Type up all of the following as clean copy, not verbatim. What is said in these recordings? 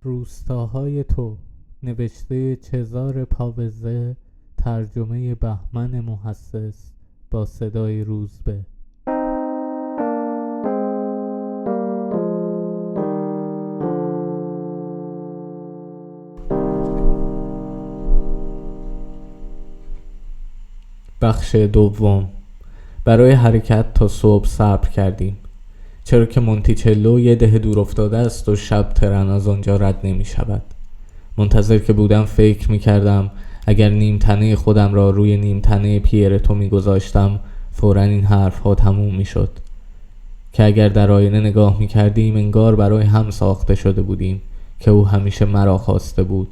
روستاهای تو، نوشته چزار پاوزه، ترجمه بهمن محصص با صدای روزبه. بخش دوم. برای حرکت تا صبح صبر کردیم، چرا که مونتیچلو یه ده دور افتاده است و شب ترن از آنجا رد نمی شود. منتظر که بودم فکر می کردم اگر نیم تنه خودم را روی نیم تنه پیرتو می گذاشتم فوراً این حرف ها تموم می شد. که اگر در آینه نگاه می کردیم انگار برای هم ساخته شده بودیم، که او همیشه مرا خواسته بود،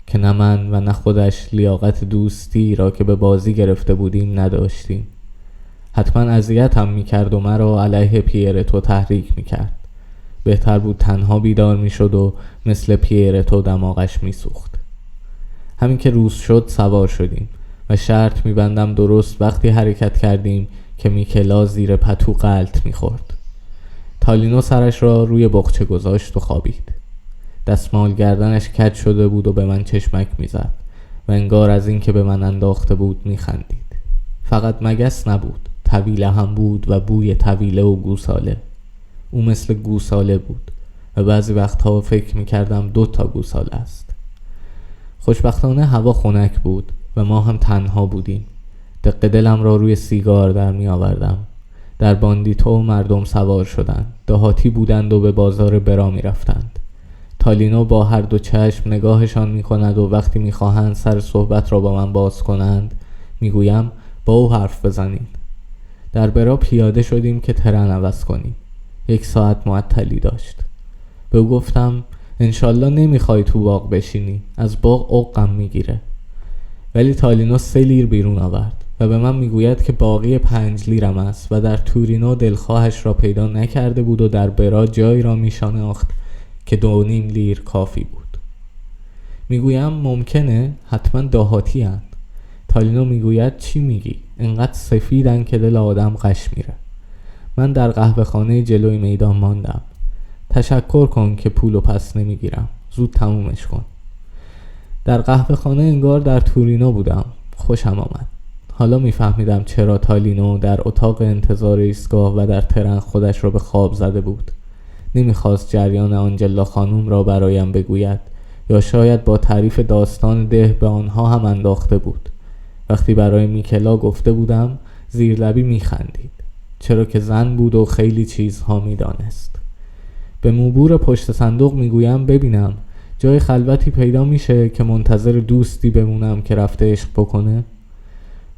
که نه من و نه خودش لیاقت دوستی را که به بازی گرفته بودیم نداشتیم. حتما اذیتم میکرد و مرا علیه پیرتو تحریک میکرد. بهتر بود تنها بیدار میشد و مثل پیرتو دماغش میسوخت. همین که روز شد سوار شدیم و شرط میبندم درست وقتی حرکت کردیم که میکلا زیر پتو غلط میخورد. تالینو سرش را روی بقچه گذاشت و خوابید. دستمال گردنش کج شده بود و به من چشمک میزد و انگار از این که به من انداخته بود میخندید. فقط مگس نبود، طویله هم بود و بوی طویله و گوساله. او مثل گوساله بود و بعضی وقتها فکر میکردم 2 گوساله است. خوشبختانه هوا خنک بود و ما هم تنها بودیم. دق دلم را روی سیگار در می آوردم. در باندیتو مردم سوار شدند. دهاتی بودند و به بازار برا می رفتند. تالینو با هر دو چشم نگاهشان می کند و وقتی می خواهند سر صحبت را با من باز کنند می گویم با او حرف بزنید. در برا پیاده شدیم که ترن عوض کنیم. 1 ساعت معطلی داشت. به او گفتم انشالله نمیخوای تو باغ بشینی، از باغ عقم میگیره. ولی تالینو 3 لیر بیرون آورد و به من میگوید که باقی 5 لیرم است و در تورینو دلخواهش را پیدا نکرده بود و در برا جایی را میشناخت که 2.5 لیر کافی بود. میگویم ممکنه، حتما دهاتی هن. تالینو میگوید چی میگی؟ انقدر سفیدن که دل آدم غش میره. من در قهوه خانه جلوی میدان ماندم. تشکر کن که پولو پس نمیگیرم، زود تمومش کن. در قهوه خانه انگار در تورینو بودم. خوشم آمد. حالا میفهمیدم چرا تالینو در اتاق انتظار ایستگاه و در ترن خودش را به خواب زده بود. نمیخواست جریان آنجلا خانوم را برایم بگوید، یا شاید با تعریف داستان ده به آنها هم انداخته بود. وقتی برای میکلا گفته بودم زیرلبی میخندید، چرا که زن بود و خیلی چیزها میدانست. به موبور پشت صندوق میگویم ببینم جای خلوتی پیدا میشه که منتظر دوستی بمونم که رفته عشق بکنه.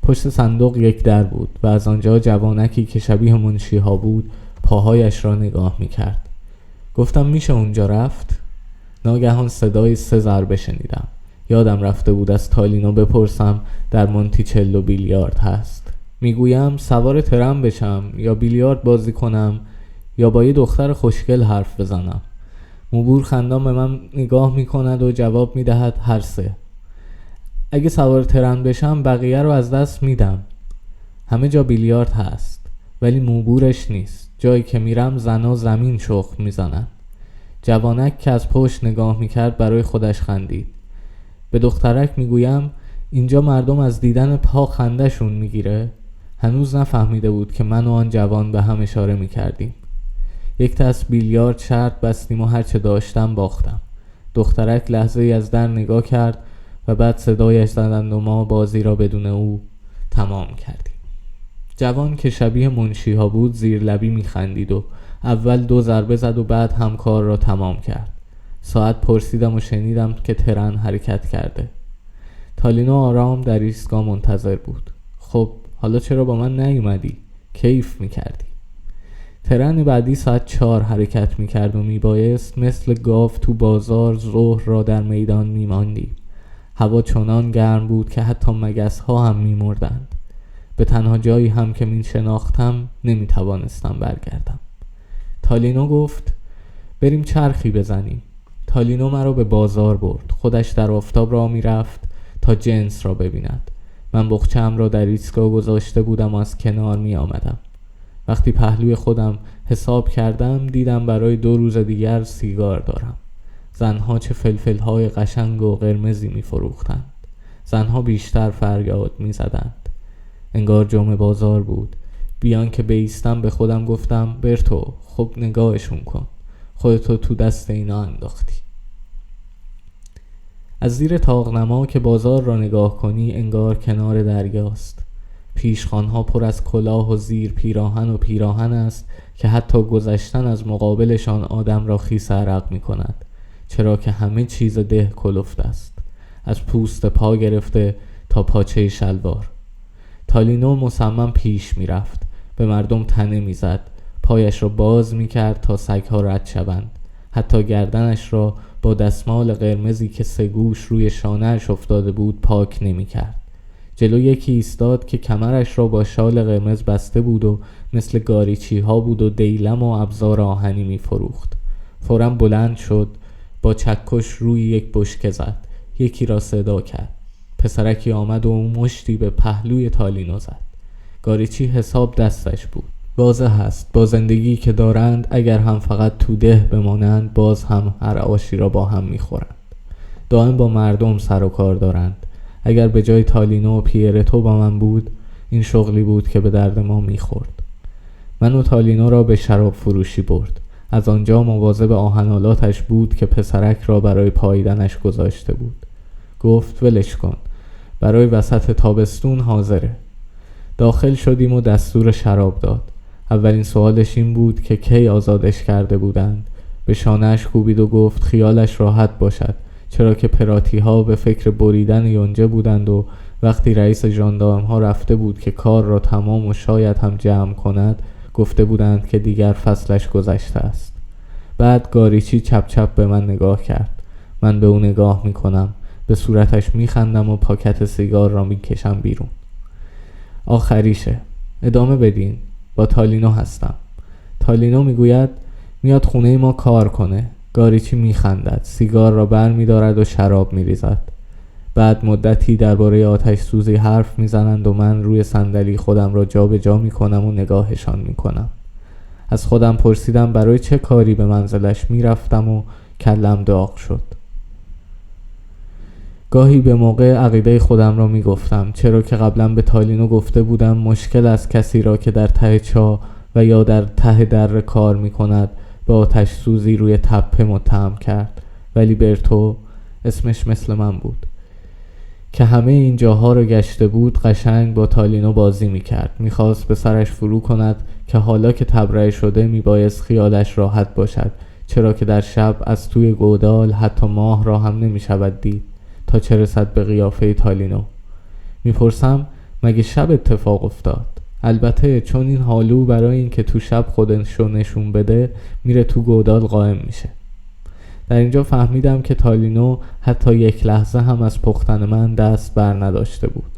پشت صندوق 1 در بود و از آنجا جوانکی که شبیه منشیها بود پاهایش را نگاه میکرد. گفتم میشه اونجا رفت؟ ناگهان صدای 3 ضربه شنیدم. یادم رفته بود از تالینو بپرسم در مونتیچلو بیلیارد هست. میگویم سوار ترن بشم یا بیلیارد بازی کنم یا با یه دختر خوشگل حرف بزنم. موبور خندان به من نگاه میکند و جواب میدهد هر 3. اگه سوار ترن بشم بقیه رو از دست میدم. همه جا بیلیارد هست ولی موبورش نیست. جایی که میرم زنا زمین شخم میزنن. جوانک که از پشت نگاه میکرد برای خودش خندید. به دخترک میگویم اینجا مردم از دیدن پا خندشون میگیره. هنوز نفهمیده بود که من و آن جوان به هم اشاره میکردیم. 1 دست بیلیارد شرط بستیم و هرچه داشتم باختم. دخترک لحظه ای از در نگاه کرد و بعد صدایش زدند و ما بازی را بدون او تمام کردیم. جوان که شبیه منشیها بود زیر لبی میخندید و اول 2 ضربه زد و بعد هم کار را تمام کرد. ساعت پرسیدم و شنیدم که ترن حرکت کرده. تالینو آرام در ایستگاه منتظر بود. خب حالا چرا با من نیومدی؟ کیف میکردی. ترن بعدی ساعت 4 حرکت میکرد و میبایست مثل گاو تو بازار ظهر را در میدان میماندیم. هوا چنان گرم بود که حتی مگس ها هم میمردند. به تنها جایی هم که میشناختم نمیتوانستم برگردم. تالینو گفت بریم چرخی بزنیم. تالینو مرا به بازار برد. خودش در آفتاب راه میرفت تا جنس را ببیند. من بقچه‌ام را در ایستگاه گذاشته بودم و از کنار می آمدم. وقتی پهلوی خودم حساب کردم دیدم برای 2 روز دیگر سیگار دارم. زنها چه فلفل‌های قشنگ و قرمزی می‌فروختند. زنها بیشتر فریاد می‌زدند. انگار جمعه بازار بود. بیان که بایستم به خودم گفتم برتو، خب نگاهشون کن. خودتو تو دست اینا انداختی. از زیر طاق‌نما که بازار را نگاه کنی انگار کنار دریاست. پیشخوان‌ها پر از کلاه و زیر پیراهن و پیراهن است که حتی گذشتن از مقابلشان آدم را خیس عرق می‌کند، چرا که همه چیز ده کلفت است، از پوست پا گرفته تا پاچه شلوار. تالینو مصمم پیش می‌رفت، به مردم تنه می‌زد، پایش را باز می‌کرد تا سگ‌ها رد شوند، حتی گردنش را با دستمال قرمزی که 3 گوش روی شانه‌اش افتاده بود پاک نمی‌کرد. جلو یکی ایستاد که کمرش را با شال قرمز بسته بود و مثل گاریچی ها بود و دیلم و ابزار آهنی می‌فروخت. فوراً بلند شد، با چکش روی یک بشکه زد، یکی را صدا کرد. پسرکی آمد و اون مشتی به پهلوی تالینو زد. گاریچی حساب دستش بود. واضح هست با زندگی که دارند اگر هم فقط تو ده بمانند باز هم هر آشی را با هم می‌خورند. دائم با مردم سر و کار دارند. اگر به جای تالینو و پیرتو با من بود، این شغلی بود که به درد ما میخورد. من و تالینو را به شراب فروشی برد. از آنجا مواظب آهنالاتش بود که پسرک را برای پاییدنش گذاشته بود. گفت ولش کن، برای وسط تابستون حاضره. داخل شدیم و دستور شراب داد. اولین سوالش این بود که کی آزادش کرده بودند. به شانه‌اش کوبید و گفت خیالش راحت باشد، چرا که پراتی ها به فکر بریدن یونجه بودند و وقتی رئیس ژاندارم ها رفته بود که کار را تمام و شاید هم جمع کند، گفته بودند که دیگر فصلش گذشته است. بعد گاریچی چپ چپ به من نگاه کرد. من به او نگاه میکنم، به صورتش میخندم و پاکت سیگار را میکشم بیرون. آخریشه، ادامه بدین، با تالینو هستم. تالینو میگوید میاد خونه ما کار کنه. گاریچی میخندد، سیگار را بر میدارد و شراب میریزد. بعد مدتی درباره آتش سوزی حرف میزنند و من روی صندلی خودم را جا به جا میکنم و نگاهشان میکنم. از خودم پرسیدم برای چه کاری به منزلش میرفتم و کلم داغ شد. گاهی به موقع عقیده خودم را میگفتم، چرا که قبلا به تالینو گفته بودم مشکل از کسی را که در ته چاه و یا در ته دره کار میکند به آتش سوزی روی تپه متهم کرد. ولی برتو، اسمش مثل من بود، که همه این جاها رو گشته بود، قشنگ با تالینو بازی میکرد. میخواست به سرش فرو کند که حالا که تبرئه شده میبایست خیالش راحت باشد، چرا که در شب از توی گودال حتی ماه را هم نمیشود دید، تا چه رسد به قیافه تالینو. میپرسم مگه شب اتفاق افتاد؟ البته چون این حالو برای این که تو شب خودشو نشون بده میره تو گودال قائم میشه. در اینجا فهمیدم که تالینو حتی یک لحظه هم از پختن من دست بر نداشته بود.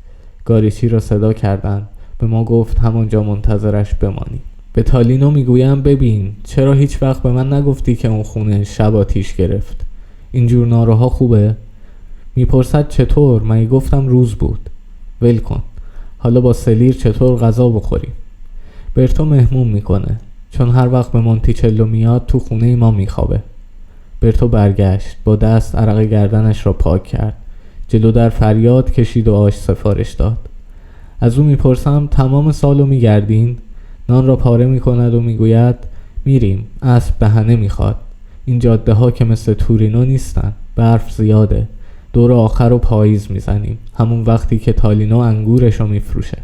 گاریچی را صدا کردند، به ما گفت همانجا منتظرش بمانی. به تالینو میگویم ببین چرا هیچ وقت به من نگفتی که اون خونه شب آتیش گرفت؟ اینجور ناروها خوبه؟ میپرسد چطور؟ من گفتم روز بود. ول کن، حالا با سلیر چطور غذا بخوریم؟ برتو مهمون میکنه، چون هر وقت به مونتیچلو میاد تو خونه ما میخوابه. برتو برگشت، با دست عرق گردنش را پاک کرد، جلو در فریاد کشید و آش سفارش داد. از او میپرسم تمام سالو میگردین؟ نان را پاره میکند و میگوید میریم، اسب دهنه میخواد. این جاده ها که مثل تورینو نیستن، برف زیاده. دور آخر و پاییز میزنیم، همون وقتی که تالینو انگورشو میفروشه.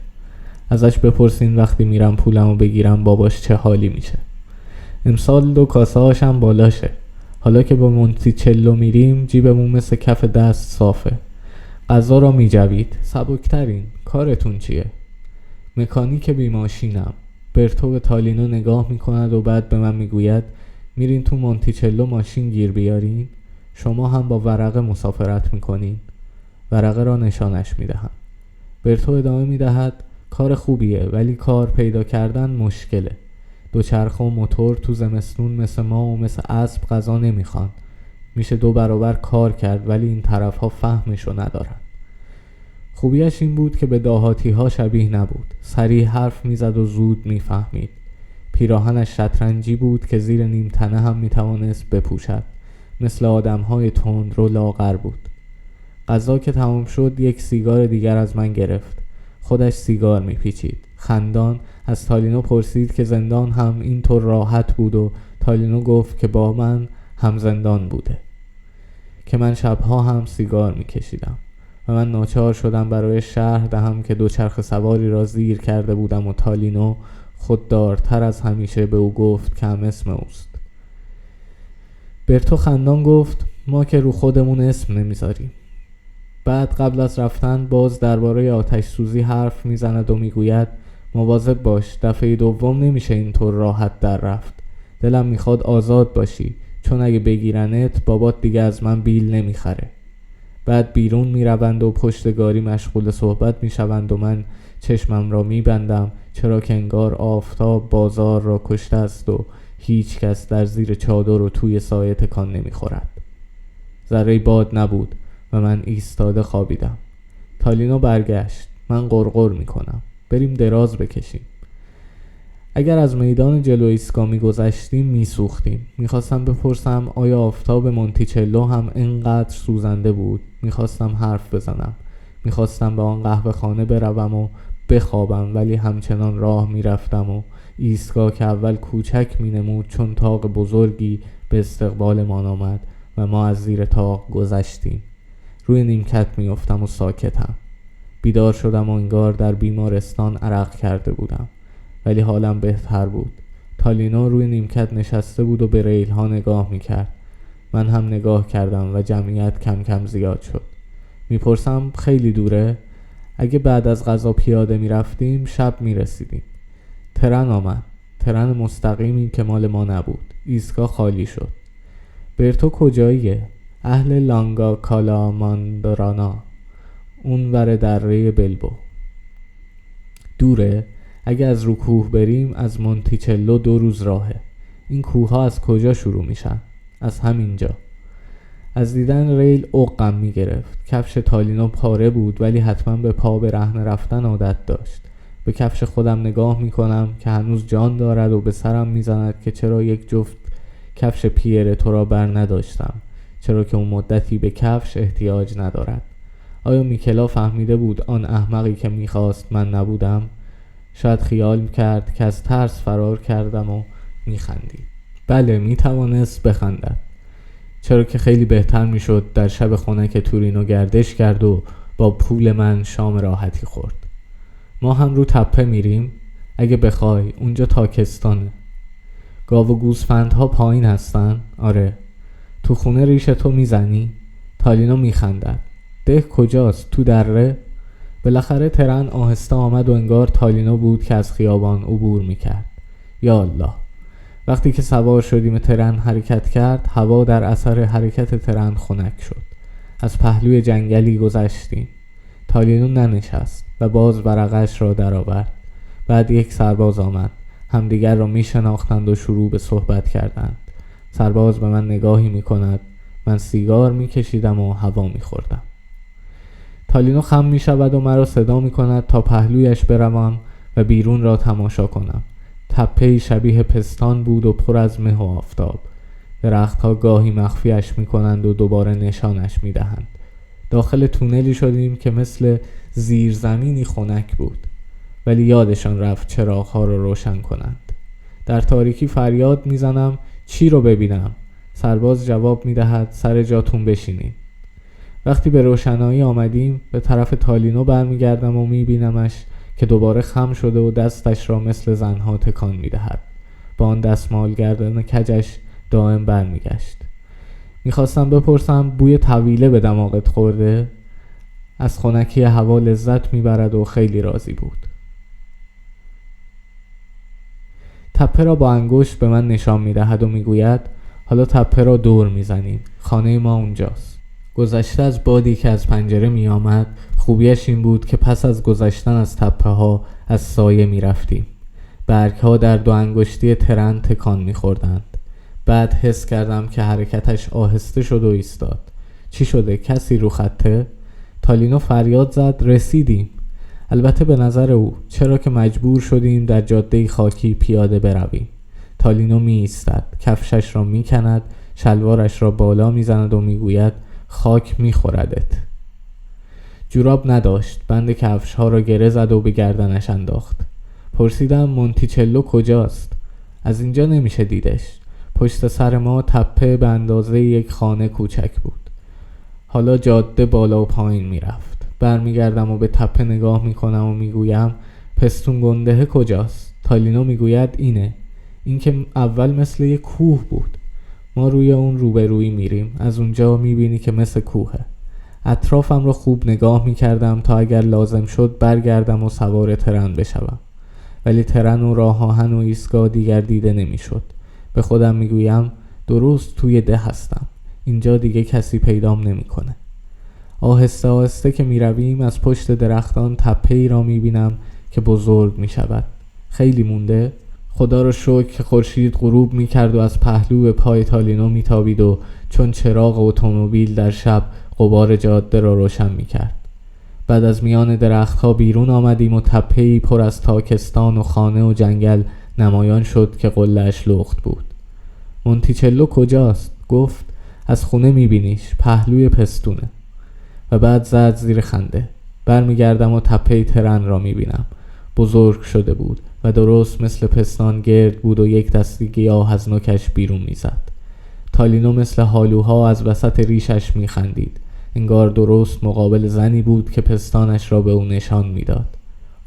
ازش بپرسین وقتی میرم پولمو بگیرم باباش چه حالی میشه. امسال 2 کاسه هاشم بالاشه. حالا که با مونتیچلو میریم جیبمون مثل کف دست صافه. غذا را میجوید، سبکترین، کارتون چیه؟ مکانیک بی ماشینم. برتو به تالینو نگاه میکند و بعد به من میگوید میرین تو مونتیچلو ماشین گیر بیارین؟ شما هم با ورقه مسافرت میکنین؟ ورقه را نشانش میدهم. برتو ادامه میدهد کار خوبیه ولی کار پیدا کردن مشکله. دوچرخه و موتور تو زمستون مثل ما و مثل اسب غذا نمیخوان. میشه 2 برابر کار کرد ولی این طرف ها فهمشو ندارن. خوبیش این بود که به دهاتی ها شبیه نبود. سریع حرف میزد و زود میفهمید. پیراهنش شطرنجی بود که زیر نیم تنه هم میتوانست بپوشد. مثل آدم‌های تندرو لاغر بود. غذا که تمام شد یک سیگار دیگر از من گرفت. خودش سیگار میپیچید. خندان از تالینو پرسید که زندان هم اینطور راحت بود و تالینو گفت که با من هم زندان بوده، که من شبها هم سیگار میکشیدم و من ناچار شدم برای شرح دهم که دوچرخه سواری را زیر کرده بودم و تالینو خوددارتر از همیشه به او گفت که هم اسم اوست. برتو خندان گفت ما که رو خودمون اسم نمیذاریم. بعد قبل از رفتن باز درباره آتش سوزی حرف میزند و میگوید مواظب باش، دفعه دوم نمیشه اینطور راحت در رفت. دلم میخواد آزاد باشی، چون اگه بگیرنت بابات دیگه از من بیل نمیخره. بعد بیرون میروند و پشتگاری مشغول صحبت میشوند و من چشمم را میبندم، چرا که انگار آفتاب بازار را کشته است و هیچ کس در زیر چادر و توی سایه تکان نمیخورد. ذره باد نبود و من ایستاده خوابیدم. تالینو برگشت. من غرغر میکنم بریم دراز بکشیم. اگر از میدان جلو ایستگاه میگذشتیم میسوختیم. میخواستم بپرسم آیا آفتاب مونتیچلو هم اینقدر سوزنده بود. میخواستم حرف بزنم. میخواستم به آن قهوه خانه بروم و بخوابم، ولی همچنان راه میرفتم و ایستگاه که اول کوچک مینمود چون طاق بزرگی به استقبالمان آمد و ما از زیر طاق گذشتیم. روی نیمکت میافتم و ساکتم. بیدار شدم و انگار در بیمارستان عرق کرده بودم، ولی حالم بهتر بود. تالینو روی نیمکت نشسته بود و به ریل ها نگاه میکرد. من هم نگاه کردم و جمعیت کم کم زیاد شد. میپرسم خیلی دوره؟ اگه بعد از غذا پیاده میرفتیم شب میرسیدیم. ترن آمد. ترن مستقیمی که مال ما نبود. ایستگاه خالی شد. برتو کجاییه؟ اهل لانگا کالا ماندرانا، اون ور دره بلبو. دوره؟ اگه از رو کوه بریم از مونتیچلو 2 روز راهه. این کوه ها از کجا شروع میشن؟ از همینجا. از دیدن ریل عقم میگرفت. کفش تالینو پاره بود، ولی حتما به پا برهنه رفتن عادت داشت. به کفش خودم نگاه میکنم که هنوز جان دارد و به سرم میزند که چرا یک جفت کفش پیر تو را بر نداشتم، چرا که اون مدتی به کفش احتیاج ندارد. آیا میکلا فهمیده بود آن احمقی که میخواست من نبودم؟ شاید خیال کرد که از ترس فرار کردم و میخندید. بله، میتوانست بخندد، چرا که خیلی بهتر میشد در شب خنک تورینو گردش کرد و با پول من شام راحتی خورد. ما هم رو تپه میریم؟ اگه بخوای، اونجا تاکستانه. گاو و گوسفندها پایین هستن؟ آره. تو خونه ریش تو میزنی؟ تالینو میخندد. ده کجاست؟ تو دره؟ بالاخره ترن آهسته آمد و انگار تالینو بود که از خیابان عبور میکرد. یا الله. وقتی که سوار شدیم ترن حرکت کرد، هوا در اثر حرکت ترن خنک شد. از پهلوی جنگلی گذشتیم. تالینو ننشست و باز ورقش را درآورد. بعد یک سرباز آمد. همدیگر را میشناختند و شروع به صحبت کردند. سرباز به من نگاهی میکند. من سیگار میکشیدم و هوا میخوردم. تالینو خم میشود و مرا صدا میکند تا پهلویش بروم و بیرون را تماشا کنم. تپه‌ای شبیه پستان بود و پر از مه و آفتاب. درختها گاهی مخفیش میکنند و دوباره نشانش میدهند. داخل تونلی شدیم که مثل زیرزمینی خنک بود، ولی یادشان رفت چراغ‌ها را روشن کنند. در تاریکی فریاد میزنم چی رو ببینم؟ سرباز جواب میدهد سر جاتون بشینید. وقتی به روشنایی آمدیم به طرف تالینو برمیگردم و میبینمش که دوباره خم شده و دستش را مثل زنها تکان میدهد. با آن دستمال گردن کجش دائم برمیگشت. میخواستم بپرسم بوی طویله به دماغت خورده؟ از خنکی هوا لذت میبرد و خیلی راضی بود. تپه را با انگشت به من نشان میدهد و میگوید حالا تپه را دور میزنیم. خانه ما اونجاست. گذشته از بادی که از پنجره می آمد، خوبیش این بود که پس از گذشتن از تپه ها از سایه می رفتیم. برگ ها در 2 انگشتی ترن تکان می خوردند. بعد حس کردم که حرکتش آهسته شد و ایستاد. چی شده؟ کسی رو خطه؟ تالینو فریاد زد رسیدیم. البته به نظر او، چرا که مجبور شدیم در جاده خاکی پیاده برویم. تالینو می ایستد، کفشش را می کند، شلوارش را بالا میزند و میگوید خاک میخوردت. جوراب نداشت. بند کفش‌ها را گره زد و به گردنش انداخت. پرسیدم مونتیچلو کجاست؟ از اینجا نمیشه دیدش. پشت سر ما تپه به اندازه یک خانه کوچک بود. حالا جاده بالا و پایین میرفت. برمیگردم و به تپه نگاه میکنم و میگویم پستون گنده کجاست؟ تالینو میگوید اینه. این که اول مثل یک کوه بود. ما روی اون روبرویی میریم. از اونجا میبینی که مثل کوهه. اطرافم رو خوب نگاه میکردم تا اگر لازم شد برگردم و سوار ترن بشوم. ولی ترن و راه آهن و ایستگاه دیگر دیده نمیشد. به خودم میگویم درست توی ده هستم. اینجا دیگه کسی پیدام نمیکنه. آهسته آهسته که میرویم از پشت درختان تپه‌ای را میبینم که بزرگ میشود. خیلی مونده. خدا رو شکر که خورشید غروب میکرد و از پهلو به پای تالینو میتابید و چون چراغ اتومبیل در شب غبار جاده را روشن میکرد. بعد از میان درختها بیرون آمدیم و تپه‌ای پر از تاکستان و خانه و جنگل نمایان شد که قله‌اش لخت بود. مونتیچلو کجاست؟ گفت از خونه میبینیش، پهلوی پستونه. و بعد زد زیر خنده. برمیگردم و تپه ترن را میبینم. بزرگ شده بود و درست مثل پستان گرد بود و یک دستی گیاه از نوکش بیرون میزد. تالینو مثل هالوها از وسط ریشش میخندید. انگار درست مقابل زنی بود که پستانش را به او نشان میداد.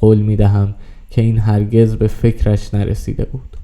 قول میدهم که این هرگز به فکرش نرسیده بود.